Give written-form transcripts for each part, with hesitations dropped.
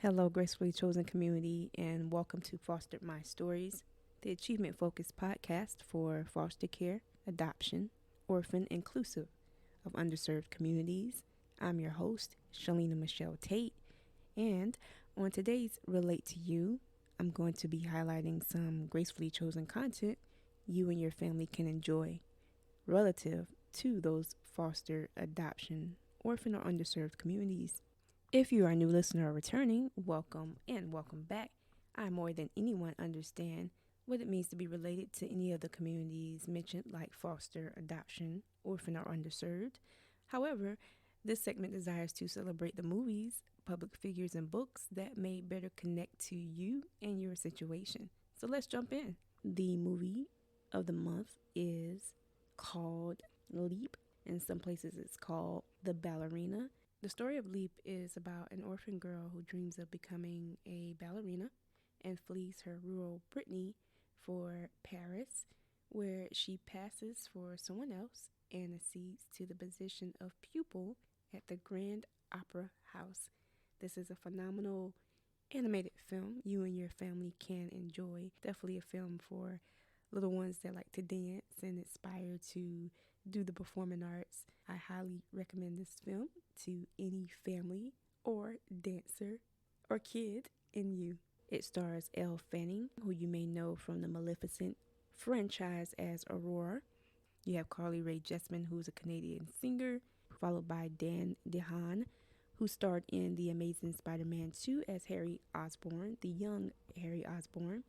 Hello, gracefully chosen community, and welcome to Foster My Stories, the achievement focused podcast for foster care, adoption, orphan, inclusive of underserved communities. I'm your host, Shalina Michelle Tate, and on today's Relate to You, I'm going to be highlighting some gracefully chosen content you and your family can enjoy relative to those foster, adoption, orphan, or underserved communities. If you are a new listener or returning, welcome and welcome back. I more than anyone understand what it means to be related to any of the communities mentioned, like foster, adoption, orphan, or underserved. However, this segment desires to celebrate the movies, public figures, and books that may better connect to you and your situation. So let's jump in. The movie of the month is called Leap. In some places, it's called The Ballerina. The story of Leap is about an orphan girl who dreams of becoming a ballerina and flees her rural Brittany for Paris, where she passes for someone else and accedes to the position of pupil at the Grand Opera House. This is a phenomenal animated film you and your family can enjoy. Definitely a film for little ones that like to dance and aspire to do the performing arts. I highly recommend this film to any family or dancer or kid in you. It stars Elle Fanning, who you may know from the Maleficent franchise as Aurora. You have Carly Rae Jepsen, who's a Canadian singer, followed by Dan DeHaan, who starred in The Amazing Spider-Man 2 as Harry Osborn, the young Harry Osborn,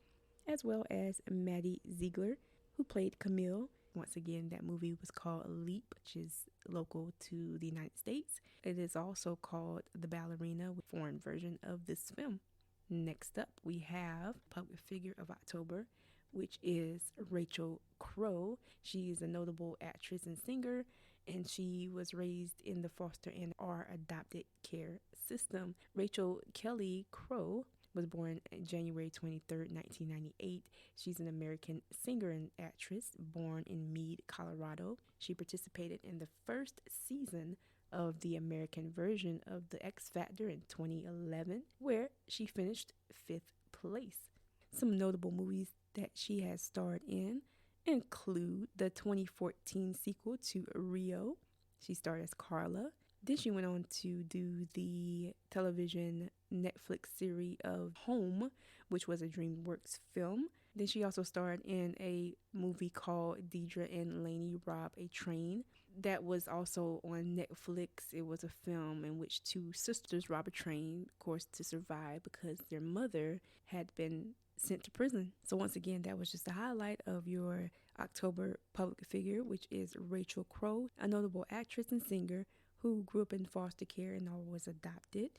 as well as Maddie Ziegler, who played Camille. Once again, that movie was called Leap, which is local to the United States. It is also called The Ballerina, a foreign version of this film. Next up, we have Public Figure of October, which is Rachel Crow. She is a notable actress and singer, and she was raised in the foster and or adopted care system. Rachel Kelly Crow was born January 23rd, 1998. She's an American singer and actress born in Meade, Colorado. She participated in the first season of the American version of The X Factor in 2011, where she finished 5th place. Some notable movies that she has starred in include the 2014 sequel to Rio. She starred as Carla. Then she went on to do the television Netflix series of Home, which was a DreamWorks film. Then she also starred in a movie called Deidre and Lainey Rob a Train. That was also on Netflix. It was a film in which two sisters rob a train, of course, to survive because their mother had been sent to prison. So once again, that was just a highlight of your October public figure, which is Rachel Crow, a notable actress and singer who grew up in foster care and was adopted.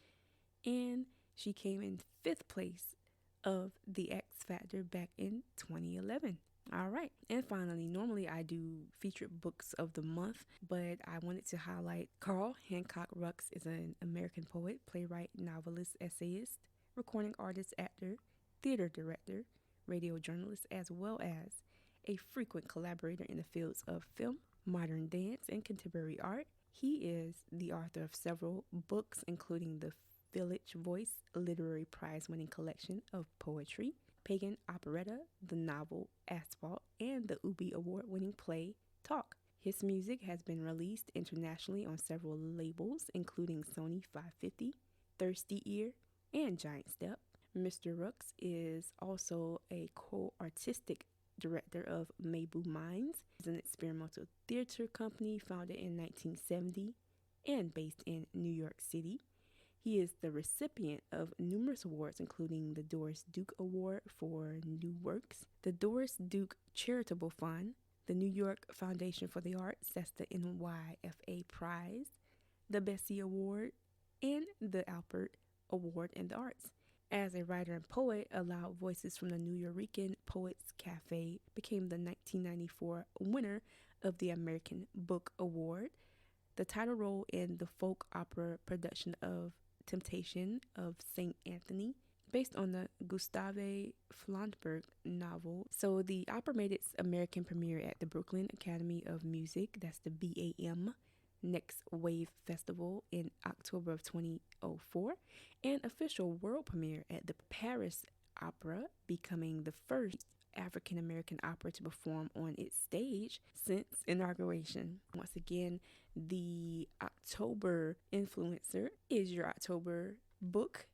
And she came in 5th place of the X Factor back in 2011. All right. And finally, normally I do featured books of the month, but I wanted to highlight Carl Hancock Rux is an American poet, playwright, novelist, essayist, recording artist, actor, theater director, radio journalist, as well as a frequent collaborator in the fields of film, modern dance, and contemporary art. He is the author of several books, including the Village Voice Literary Prize winning collection of poetry, Pagan Operetta, the novel Asphalt, and the Ubi Award winning play Talk. His music has been released internationally on several labels, including Sony 550, Thirsty Ear, and Giant Step. Mr. Rooks is also a co-artistic director of Mabu Minds. It's an experimental theater company founded in 1970 and based in New York City. He is the recipient of numerous awards, including the Doris Duke Award for New Works, the Doris Duke Charitable Fund, the New York Foundation for the Arts, that's the NYFA Prize, the Bessie Award, and the Alpert Award in the Arts. As a writer and poet, Aloud Voices from the Nuyorican Poets Cafe became the 1994 winner of the American Book Award. The title role in the folk opera production of Temptation of St. Anthony, based on the Gustave Flaubert novel. So the opera made its American premiere at the Brooklyn Academy of Music, that's the BAM, Next Wave Festival in October of 20 2004, and official world premiere at the Paris Opera, becoming the first African American opera to perform on its stage since inauguration. Once again, the October influencer is your October book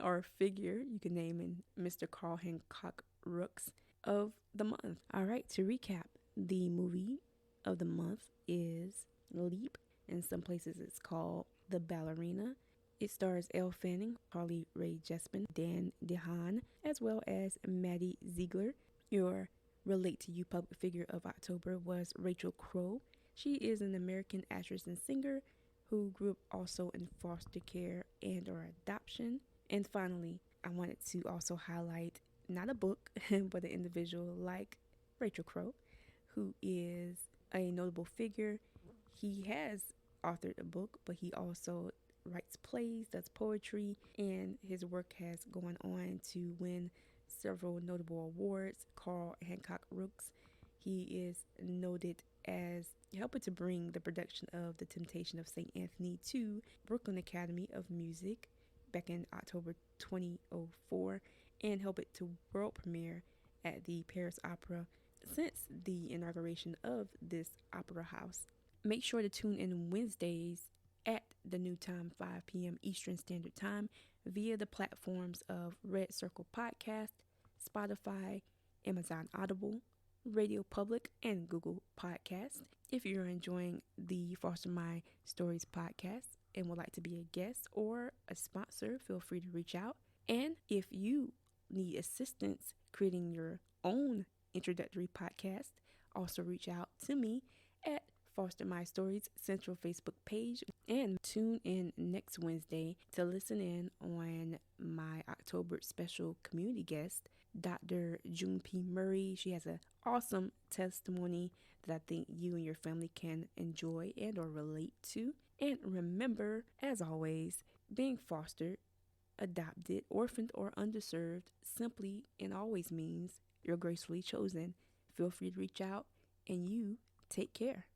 or figure, you can name in Mr. Carl Hancock Rooks of the month. All right, to recap, the movie of the month is Leap. In some places, it's called The Ballerina. It stars Elle Fanning, Carly Rae Jepsen, Dan DeHaan, as well as Maddie Ziegler. Your Relate to You public figure of October was Rachel Crow. She is an American actress and singer who grew up also in foster care and or adoption. And finally, I wanted to also highlight not a book, but an individual like Rachel Crow, who is a notable figure. He has authored a book, but he also writes plays, does poetry, and his work has gone on to win several notable awards. Carl Hancock Rooks, he is noted as helping to bring the production of The Temptation of St. Anthony to Brooklyn Academy of Music back in October 2004 and help it to world premiere at the Paris Opera since the inauguration of this opera house. Make sure to tune in Wednesdays at the new time, 5 p.m. Eastern Standard Time, via the platforms of Red Circle Podcast, Spotify, Amazon Audible, Radio Public, and Google Podcast. If you're enjoying the Foster My Stories podcast and would like to be a guest or a sponsor, feel free to reach out. And if you need assistance creating your own introductory podcast, also reach out to me at Foster My Stories Central Facebook page, and tune in next Wednesday to listen in on my October special community guest, Dr. June P. Murray. She has an awesome testimony that I think you and your family can enjoy and or relate to. And remember, as always, being fostered, adopted, orphaned, or underserved simply and always means you're gracefully chosen. Feel free to reach out, and you take care.